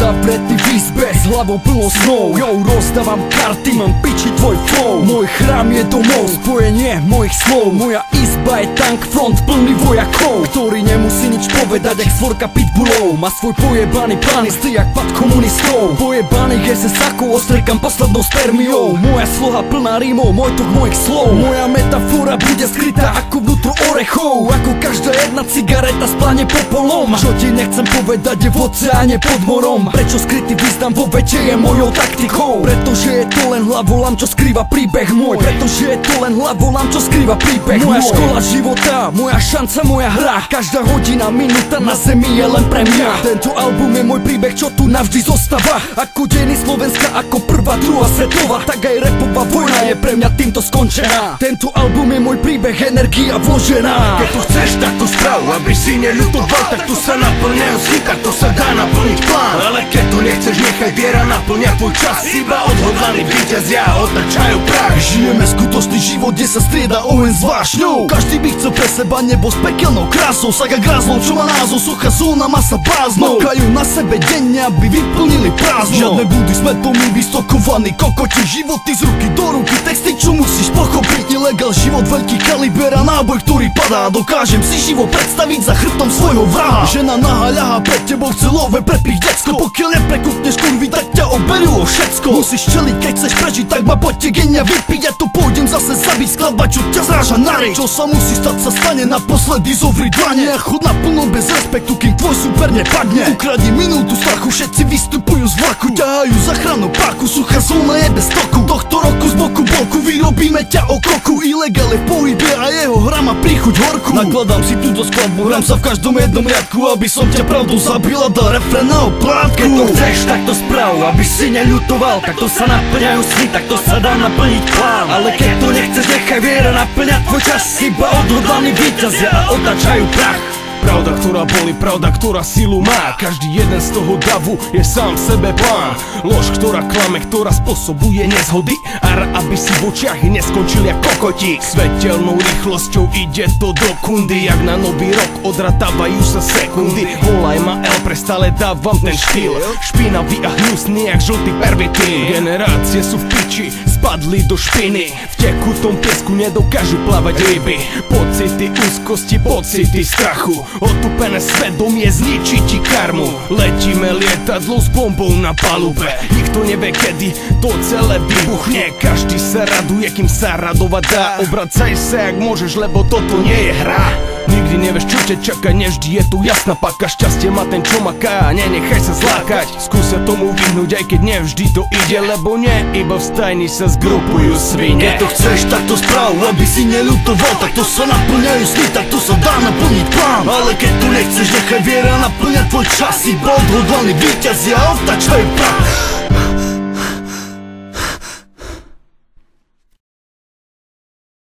Zavretý v izbe, s hlavou plnou snov. Jo, rozdávam karty, mám piči tvoj flow. Môj chrám je domov, spojenie mojich slov. Moja izba je tank front plný vojakov, ktorý nemusí nič povedať, jak svorka pitbullov. Má svoj pojebaný plán, istý jak pad komunistov. Pojebaných SS-ákov ostrekam poslednou spermiou. Moja sloha plná rímov, môj tok mojich slov. Moja metafora bude skrytá ako vnútro orechov. Ako každá jedna cigareta spláne popolom. Čo ti nechcem povedať je v oceáne pod morom. Prečo skrytý význam vo vete je mojou taktikou? Pretože je to len hlavolám, čo skrýva príbeh môj. Pretože je to len hlavolám, čo skrýva príbeh môj. Moja škola života, moja šanca, moja hra. Každá hodina, minúta na zemi je len pre mňa. Tento album je môj príbeh, čo tu navždy zostáva. Ako dejiny Slovenska, ako prvá, druhá svetová, tak aj rapová vojna je pre mňa týmto skončená. Tento album je môj príbeh, energia vložená. Keď to chceš, tak to sprav, aby si neľutoval. Tak to sa naplňajú sny, tak to sa dá naplniť plán. Ale keď to nechceš, nechaj viera naplňa tvoj čas. Iba odhodlaní víťazia otačajú prach. Žijeme skutočný život, kde sa strieda oheň s vášňou. Každý by chcel pre seba nebo s pekelnou krásou. Saga grázlov, čo má názov, suchá zóna, masa bláznov. Makajú na sebe denne, aby vyplnili prázdno. Žiadne budú svetomí vystokovaní kokoti. Životy z ruky do ruky, texty, čo musíš pochopiť. Ilegál život, veľký kaliber a náboj, ktorý padá. Dokážem si život predstaviť za chrbtom svojho vraha. Žena nahá ľahá pred tebou, chce love prepich decko. Pokiaľ neprekúkneš kurvy, tak ťa oberú o všetko. Musíš čeliť, keď chceš prežiť, tak ma poďte genia vypiť. Ja tu pôjdem zase zabiť skladba, čo ťa zráža na reč. Čo sa musí stať, sa stane, naposledy zovri dlane. A chod naplno bez respektu, kým tvoj super nepadne. Ukradni minútu strachu, všetci vystupujú z vlaku. Ťahajú zachranu páku, suchá zóna je bez toku. Tohto roku z boku boku vyrobíme ťa o koku. Ilegál je v pohybe a jeho hra má príchuť horku. Nakladám si túto skladbu, hrám sa v každom jednom riadku, aby som ťa pravdu zabil a dal refrén na oplátku. Keď to chceš, tak to sprav, aby si neľutoval. Takto sa naplňajú sny, takto sa dá naplniť plán. Ale keď to nechceš, nechaj viera naplňať tvoj čas. Iba odhodlaní víťazia a otačajú prach. Pravda, ktorá boli, pravda, ktorá silu má. Každý jeden z toho davu je sám sebe plán. Lož, ktorá klame, ktorá spôsobuje nezhody. Ara, aby si v očiach neskončil jak kokotík. Svetelnou rýchlosťou ide to do kundy. Jak na nový rok odratávajú sa sekundy. Volaj ma L, prestále dávam ten štýl. Špinavý a hnusný jak žltý pervitín. Generácie sú v piči, spadli do špiny. V tekutom piesku nedokážu plávať ryby. Pocity úzkosti, pocity strachu. Otupené svedomie zničí ti karmu. Letíme lietadlo s bombou na palube. Nikto nevie kedy to celé vybuchne. Každý sa raduje, kým sa radovať dá. Obracaj sa jak môžeš, lebo toto nie je hra. Nikdy nevieš, čo ťa čaká, nevždy je tu jasná paka. Šťastie má ten, čo maká, nenechaj sa zlákať. Skús sa tomu vyhnúť, aj keď nevždy to ide. Lebo nie, iba v stajni sa zgrupujú svine. Keď to chceš, tak to sprav, aby si neľutoval. Takto sa naplňajú sny, takto sa dá naplniť plán. Ale keď tu nechceš, nechaj viera naplňať tvoj čas. Iba odhodlaní víťazia a otačajú prach.